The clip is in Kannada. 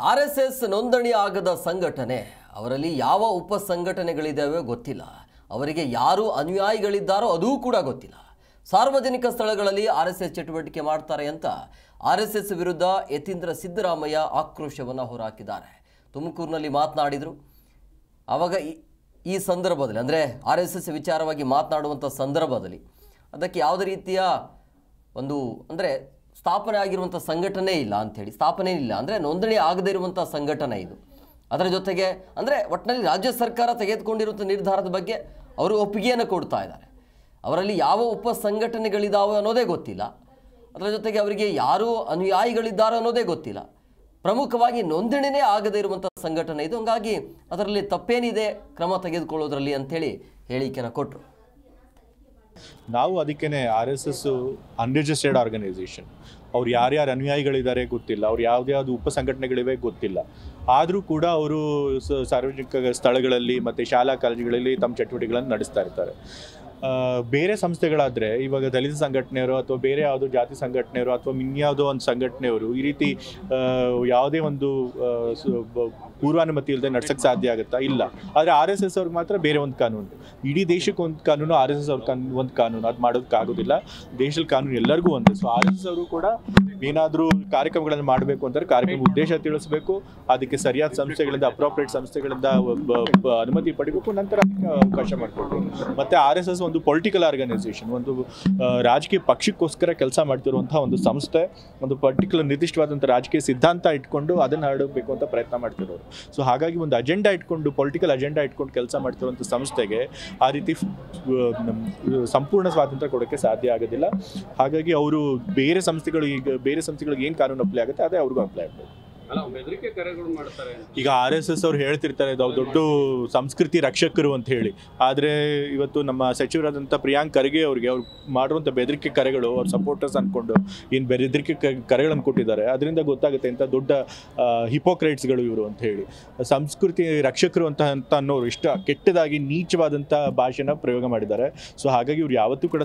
ಆರ್ಎಸ್ಎಸ್ ನೋಂದಣಿ ಆಗದ ಸಂಘಟನೆ, ಅವರಲ್ಲಿ ಯಾವ ಉಪ ಸಂಘಟನೆಗಳಿದ್ದಾವೆ ಗೊತ್ತಿಲ್ಲ. ಅವರಿಗೆ ಯಾರು ಅನುಯಾಯಿಗಳಿದ್ದಾರೋ ಅದೂ ಕೂಡ ಗೊತ್ತಿಲ್ಲ. ಸಾರ್ವಜನಿಕ ಸ್ಥಳಗಳಲ್ಲಿ ಆರ್ಎಸ್ಎಸ್ ಚಟುವಟಿಕೆ ಮಾಡ್ತಾರೆ ಅಂತ ಆರ್ಎಸ್ಎಸ್ ವಿರುದ್ಧ ಯತೀಂದ್ರ ಸಿದ್ದರಾಮಯ್ಯ ಆಕ್ರೋಶವನ್ನು ಹೊರಹಾಕಿದ್ದಾರೆ. ತುಮಕೂರಿನಲ್ಲಿ ಮಾತನಾಡಿದರು. ಆವಾಗ ಈ ಸಂದರ್ಭದಲ್ಲಿ ಅಂದರೆ ಆರ್ಎಸ್ಎಸ್ ವಿಚಾರವಾಗಿ ಮಾತನಾಡುವಂಥ ಸಂದರ್ಭದಲ್ಲಿ ಅದಕ್ಕೆ ಯಾವುದೇ ರೀತಿಯ ಒಂದು ಅಂದರೆ ಸ್ಥಾಪನೆ ಆಗಿರುವಂಥ ಸಂಘಟನೆ ಇಲ್ಲ ಅಂಥೇಳಿ, ಸ್ಥಾಪನೆ ಇಲ್ಲ ಅಂದರೆ ನೋಂದಣಿ ಆಗದೇ ಇರುವಂಥ ಸಂಘಟನೆ ಇದು. ಅದರ ಜೊತೆಗೆ ಅಂದರೆ ಒಟ್ಟಿನಲ್ಲಿ ರಾಜ್ಯ ಸರ್ಕಾರ ತೆಗೆದುಕೊಂಡಿರುವಂಥ ನಿರ್ಧಾರದ ಬಗ್ಗೆ ಅವರು ಒಪ್ಪಿಗೆಯನ್ನು ಕೊಡ್ತಾ ಇದ್ದಾರೆ. ಅವರಲ್ಲಿ ಯಾವ ಉಪ ಸಂಘಟನೆಗಳಿದ್ದಾವೆ ಅನ್ನೋದೇ ಗೊತ್ತಿಲ್ಲ. ಅದರ ಜೊತೆಗೆ ಅವರಿಗೆ ಯಾರು ಅನುಯಾಯಿಗಳಿದ್ದಾರೆ ಅನ್ನೋದೇ ಗೊತ್ತಿಲ್ಲ. ಪ್ರಮುಖವಾಗಿ ನೋಂದಣಿನೇ ಆಗದೇ ಇರುವಂಥ ಸಂಘಟನೆ ಇದು. ಹಂಗಾಗಿ ಅದರಲ್ಲಿ ತಪ್ಪೇನಿದೆ ಕ್ರಮ ತೆಗೆದುಕೊಳ್ಳೋದ್ರಲ್ಲಿ ಅಂಥೇಳಿ ಹೇಳಿಕೆಯನ್ನು ಕೊಟ್ಟರು. ನಾವು ಅದಕ್ಕೇ RSS ಅನ್ರಿಜಿಸ್ಟರ್ಡ್ ಆರ್ಗನೈಸೇಷನ್, ಅವ್ರು ಯಾರ್ಯಾರು ಅನುಯಾಯಿಗಳಿದ್ದಾರೆ ಗೊತ್ತಿಲ್ಲ, ಅವ್ರು ಯಾವ್ದು ಉಪ ಸಂಘಟನೆಗಳಿವೆ ಗೊತ್ತಿಲ್ಲ. ಆದರೂ ಕೂಡ ಅವರು ಸಾರ್ವಜನಿಕ ಸ್ಥಳಗಳಲ್ಲಿ ಮತ್ತು ಶಾಲಾ ಕಾಲೇಜುಗಳಲ್ಲಿ ತಮ್ಮ ಚಟುವಟಿಕೆಗಳನ್ನು ನಡೆಸ್ತಾ ಇರ್ತಾರೆ. ಬೇರೆ ಸಂಸ್ಥೆಗಳಾದರೆ ಇವಾಗ ದಲಿತ ಸಂಘಟನೆಯವರು ಅಥವಾ ಬೇರೆ ಯಾವುದೋ ಜಾತಿ ಸಂಘಟನೆಯವರು ಅಥವಾ ಇನ್ಯಾವುದೋ ಒಂದು ಸಂಘಟನೆಯವರು ಈ ರೀತಿ ಯಾವುದೇ ಒಂದು ಪೂರ್ವಾನುಮತಿ ಇಲ್ಲದೆ ನಡ್ಸೋಕ್ಕೆ ಸಾಧ್ಯ ಆಗುತ್ತಾ? ಇಲ್ಲ. ಆದರೆ RSS ಅವ್ರಿಗೆ ಮಾತ್ರ ಬೇರೆ ಒಂದು ಕಾನೂನು, ಇಡೀ ದೇಶಕ್ಕೆ ಒಂದು ಕಾನೂನು, RSS ಅವ್ರ ಒಂದು ಕಾನೂನು, ಅದು ಮಾಡೋದಕ್ಕಾಗೋದಿಲ್ಲ. ದೇಶದ ಕಾನೂನು ಎಲ್ಲರಿಗೂ ಒಂದೇ. ಸೊ RSS ಅವರು ಕೂಡ ಏನಾದರೂ ಕಾರ್ಯಕ್ರಮಗಳನ್ನು ಮಾಡಬೇಕು ಅಂತಾರೆ, ಕಾರ್ಯಕ್ರಮ ಉದ್ದೇಶ ತಿಳಿಸ್ಬೇಕು, ಅದಕ್ಕೆ ಸರಿಯಾದ ಸಂಸ್ಥೆಗಳಿಂದ ಅಪ್ರೋಪ್ರಿಯೇಟ್ ಸಂಸ್ಥೆಗಳಿಂದ ಅನುಮತಿ ಪಡಿಬೇಕು, ನಂತರ ಅದಕ್ಕೆ ಅವಕಾಶ ಮಾಡಿಕೊಡ್ಬೇಕು. ಮತ್ತು RSS ಒಂದು ಪೊಲಿಟಿಕಲ್ ಆರ್ಗನೈಸೇಷನ್, ಒಂದು ರಾಜಕೀಯ ಪಕ್ಷಕ್ಕೋಸ್ಕರ ಕೆಲಸ ಮಾಡ್ತಿರುವಂಥ ಒಂದು ಸಂಸ್ಥೆ, ಒಂದು ಪರ್ಟಿಕ್ಯುಲರ್ ನಿರ್ದಿಷ್ಟವಾದಂಥ ರಾಜಕೀಯ ಸಿದ್ಧಾಂತ ಇಟ್ಕೊಂಡು ಅದನ್ನು ಹರಡಬೇಕು ಅಂತ ಪ್ರಯತ್ನ ಮಾಡ್ತಿರೋರು. ಸೊ ಹಾಗಾಗಿ ಒಂದು ಅಜೆಂಡಾ ಇಟ್ಕೊಂಡು, ಪೊಲಿಟಿಕಲ್ ಅಜೆಂಡಾ ಇಟ್ಕೊಂಡು ಕೆಲಸ ಮಾಡ್ತಿರುವಂಥ ಸಂಸ್ಥೆಗೆ ಆ ರೀತಿ ಸಂಪೂರ್ಣ ಸ್ವಾತಂತ್ರ್ಯ ಕೊಡೋಕ್ಕೆ ಸಾಧ್ಯ ಆಗೋದಿಲ್ಲ. ಹಾಗಾಗಿ ಅವರು ಬೇರೆ ಸಂಸ್ಥೆಗಳಿಗೆ ಏನು ಕಾನೂನು ಅಪ್ಲೈ ಆಗುತ್ತೆ ಅದೇ ಅವ್ರಿಗೂ ಅಪ್ಲೈ ಆಗಬೇಕು. ಈಗ RSS ಅವ್ರು ಹೇಳ್ತಿರ್ತಾರೆ ನಾವು ದೊಡ್ಡ ಸಂಸ್ಕೃತಿ ರಕ್ಷಕರು ಅಂತ ಹೇಳಿ. ಆದರೆ ಇವತ್ತು ನಮ್ಮ ಸಚಿವರಾದಂಥ ಪ್ರಿಯಾಂಕ್ ಖರ್ಗೆ ಅವ್ರಿಗೆ ಅವ್ರು ಮಾಡುವಂಥ ಬೆದರಿಕೆ ಕರೆಗಳು, ಅವ್ರ ಸಪೋರ್ಟರ್ಸ್ ಅಂದ್ಕೊಂಡು ಏನು ಬೆದರಿಕೆ ಕರೆಗಳನ್ನು ಕೊಟ್ಟಿದ್ದಾರೆ, ಅದರಿಂದ ಗೊತ್ತಾಗುತ್ತೆ ಇಂಥ ದೊಡ್ಡ ಹಿಪೋಕ್ರೈಟ್ಸ್ಗಳು ಇವರು ಅಂತ ಹೇಳಿ. ಸಂಸ್ಕೃತಿ ರಕ್ಷಕರು ಅಂತ ಅನ್ನೋರು ಇಷ್ಟ ಕೆಟ್ಟದಾಗಿ ನೀಚವಾದಂಥ ಭಾಷೆನ ಪ್ರಯೋಗ ಮಾಡಿದ್ದಾರೆ. ಸೊ ಹಾಗಾಗಿ ಇವ್ರು ಯಾವತ್ತೂ ಕೂಡ